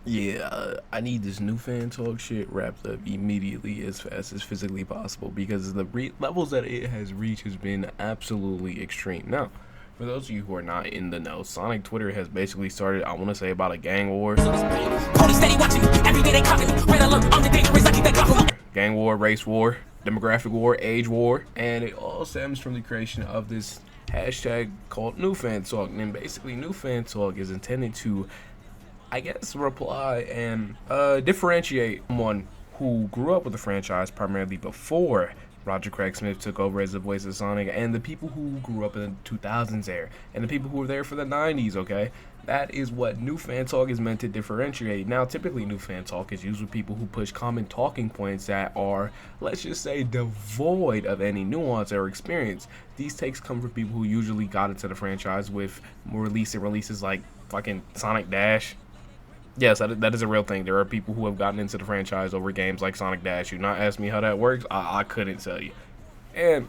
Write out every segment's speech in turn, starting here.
Yeah, I need this Newfantalk shit wrapped up immediately as fast as physically possible because the levels that it has reached has been absolutely extreme. Now, for those of you who are not in the know, Sonic Twitter has basically started, I want to say, about a gang war. Gang war, race war, demographic war, age war, and it all stems from the creation of this hashtag called Newfantalk. And basically, Newfantalk is intended to, I guess, reply and differentiate someone who grew up with the franchise primarily before Roger Craig Smith took over as the voice of Sonic, and the people who grew up in the 2000s era, and the people who were there for the 90s, okay? That is what Newfantalk is meant to differentiate. Now, typically, Newfantalk is used with people who push common talking points that are, let's just say, devoid of any nuance or experience. These takes come from people who usually got into the franchise with more recent releases like fucking Sonic Dash. Yes, that is a real thing. There are people who have gotten into the franchise over games like Sonic Dash. You not ask me how that works, I couldn't tell you. And,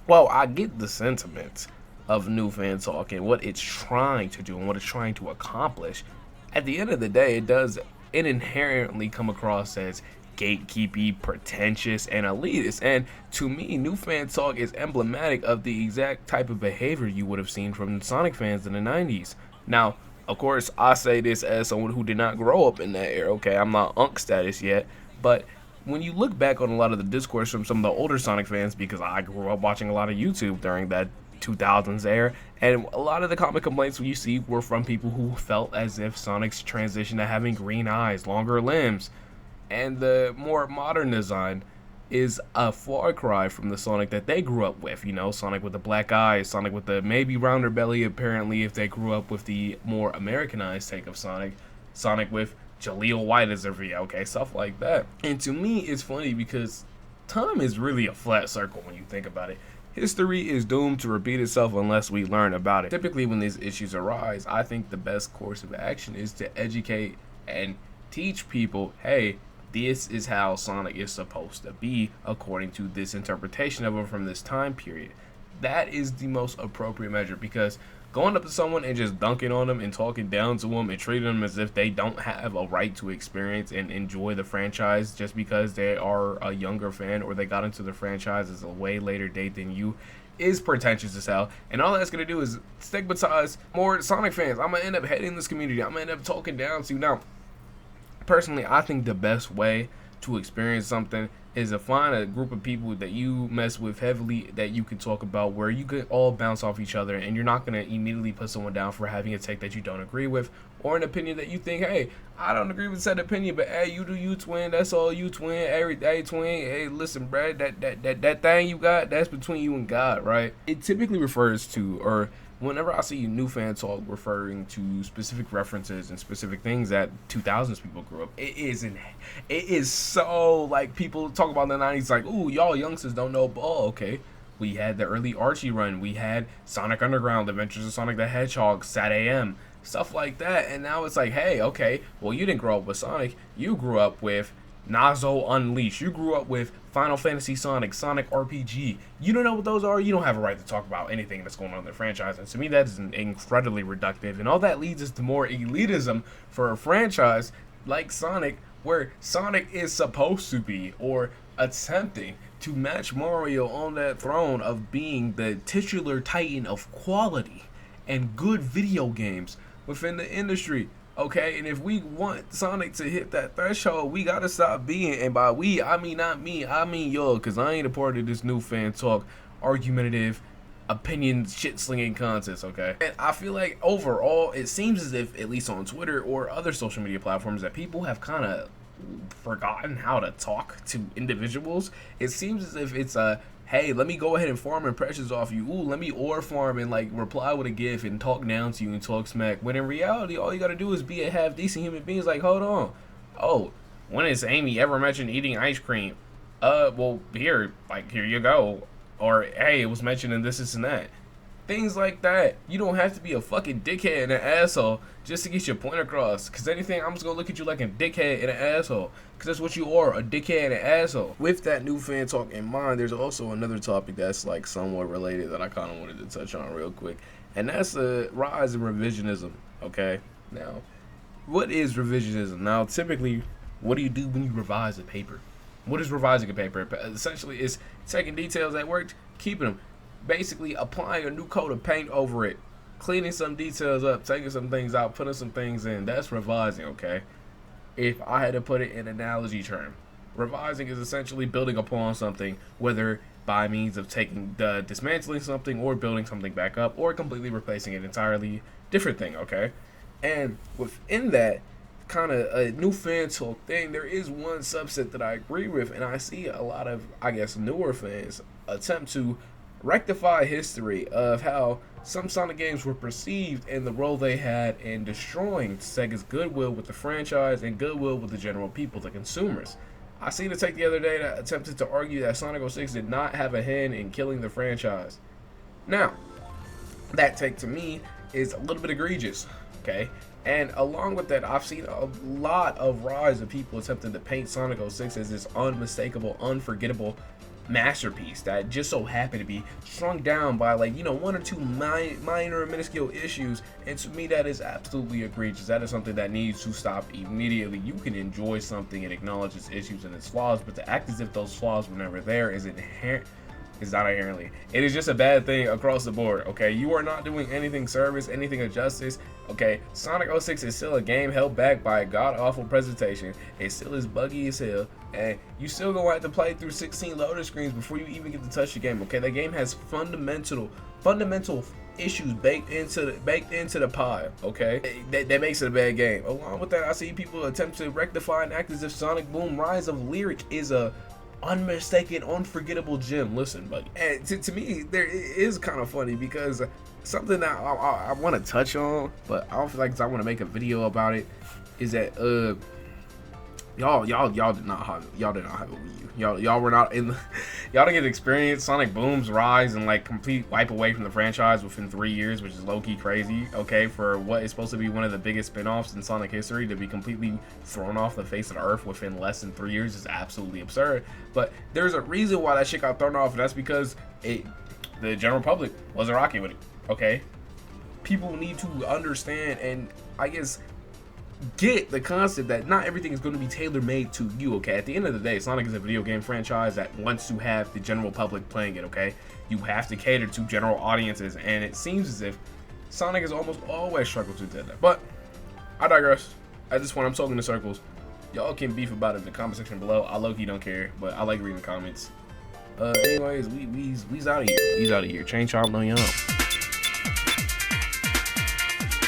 well, I get the sentiments of Newfantalk and what it's trying to do and what it's trying to accomplish. At the end of the day, it inherently come across as gatekeepy, pretentious, and elitist. And to me, Newfantalk is emblematic of the exact type of behavior you would have seen from Sonic fans in the 90s. Now, of course, I say this as someone who did not grow up in that era, okay? I'm not Unk status yet, but when you look back on a lot of the discourse from some of the older Sonic fans, because I grew up watching a lot of YouTube during that 2000s era, and a lot of the common complaints you see were from people who felt as if Sonic's transition to having green eyes, longer limbs, and the more modern design is a far cry from the Sonic that they grew up with. You know, Sonic with the black eyes, Sonic with the maybe rounder belly, apparently, if they grew up with the more Americanized take of Sonic. Sonic with Jaleel White as their VA, okay, stuff like that. And to me, it's funny because time is really a flat circle when you think about it. History is doomed to repeat itself unless we learn about it. Typically, when these issues arise, I think the best course of action is to educate and teach people, hey, this is how Sonic is supposed to be according to this interpretation of him from this time period. That is the most appropriate measure, because going up to someone and just dunking on them and talking down to them and treating them as if they don't have a right to experience and enjoy the franchise just because they are a younger fan or they got into the franchise as a way later date than you is pretentious as hell. And all that's going to do is stigmatize more Sonic fans. I'm going to end up hating this community. I'm going to end up talking down to you. Now, personally, I think the best way to experience something is to find a group of people that you mess with heavily that you can talk about, where you could all bounce off each other, and you're not going to immediately put someone down for having a take that you don't agree with, or an opinion that you think, hey, I don't agree with said opinion, but hey, you do you, twin. That's all you, twin. Every day, twin. Hey, listen, Brad, that thing you got, that's between you and God, right? It typically refers to, or whenever I see Newfantalk referring to specific references and specific things that 2000s people grew up, it is so, like, people talk about the 90s like, ooh, y'all youngsters don't know ball. Okay, we had the early Archie run, we had Sonic Underground, Adventures of Sonic the Hedgehog, Sat AM, stuff like that. And now it's like, hey, okay, well, you didn't grow up with Sonic, you grew up with Nazo Unleashed, you grew up with Final Fantasy Sonic, Sonic RPG. You don't know what those are, you don't have a right to talk about anything that's going on in the franchise. And to me, that is incredibly reductive. And all that leads us to more elitism for a franchise like Sonic, where Sonic is supposed to be, or attempting to match Mario on that throne of being the titular titan of quality and good video games within the industry. Okay, and if we want Sonic to hit that threshold, we gotta stop being, and by we, I mean not me, I mean y'all, because I ain't a part of this Newfantalk argumentative opinion shit slinging contest, okay? And I feel like overall, it seems as if, at least on Twitter or other social media platforms, that people have kind of forgotten how to talk to individuals. It seems as if it's a, hey, let me go ahead and farm impressions off you. Ooh, let me ore farm and like reply with a gif and talk down to you and talk smack. When in reality, all you gotta do is be a half decent human being. It's like, hold on. Oh, when has Amy ever mentioned eating ice cream? Well, here you go. Or, hey, it was mentioned in this and that. Things like that. You don't have to be a fucking dickhead and an asshole just to get your point across. Because anything, I'm just going to look at you like a dickhead and an asshole. Because that's what you are, a dickhead and an asshole. With that Newfantalk in mind, there's also another topic that's like somewhat related that I kind of wanted to touch on real quick. And that's the rise of revisionism, okay? Now, what is revisionism? Now, typically, what do you do when you revise a paper? What is revising a paper? Essentially, it's taking details that worked, keeping them, basically applying a new coat of paint over it, cleaning some details up, taking some things out, putting some things in. That's revising, okay? If I had to put it in analogy term, revising is essentially building upon something, whether by means of dismantling something or building something back up or completely replacing it entirely. Different thing, okay? And within that kind of a Newfantalk thing, there is one subset that I agree with, and I see a lot of, I guess, newer fans attempt to rectify history of how some Sonic games were perceived and the role they had in destroying Sega's goodwill with the franchise and goodwill with the general people, the consumers. I seen a take the other day that attempted to argue that Sonic 06 did not have a hand in killing the franchise. Now, that take to me is a little bit egregious, okay? And along with that, I've seen a lot of rise of people attempting to paint Sonic 06 as this unmistakable, unforgettable masterpiece that just so happened to be strung down by, like, you know, one or two minor minuscule issues. And to me, that is absolutely egregious. That is something that needs to stop immediately. You can enjoy something and acknowledge its issues and its flaws, but to act as if those flaws were never there is inherent. It's not inherently. It is just a bad thing across the board, okay? You are not doing anything service, anything of justice, okay? Sonic 06 is still a game held back by a god-awful presentation. It still is buggy as hell, and you still gonna have to play through 16 loader screens before you even get to touch the game, okay? That game has fundamental issues baked into the pie, okay? That makes it a bad game. Along with that, I see people attempt to rectify and act as if Sonic Boom Rise of Lyric is a unmistaken, unforgettable gem. Listen, buddy, and to me, there is kind of funny because something that I want to touch on, but I don't feel like I want to make a video about it, is that y'all did not have a Wii U. Y'all were not in the, y'all didn't get to experience Sonic Boom's rise and like complete wipe away from the franchise within 3 years, which is low-key crazy, okay, for what is supposed to be one of the biggest spin-offs in Sonic history to be completely thrown off the face of the earth within less than 3 years is absolutely absurd. But there's a reason why that shit got thrown off, and that's because the general public wasn't rocking with it, okay? People need to understand and, I guess, get the concept that not everything is going to be tailor-made to you, okay? At the end of the day, Sonic is a video game franchise that wants to have the general public playing it, okay? You have to cater to general audiences, and it seems as if Sonic has almost always struggled to do that. But I digress. At this point, I'm talking in circles. Y'all can beef about it in the comment section below. I low-key don't care, but I like reading the comments. Anyways, we's out of here. He's out of here. Chain chomp, no y'all.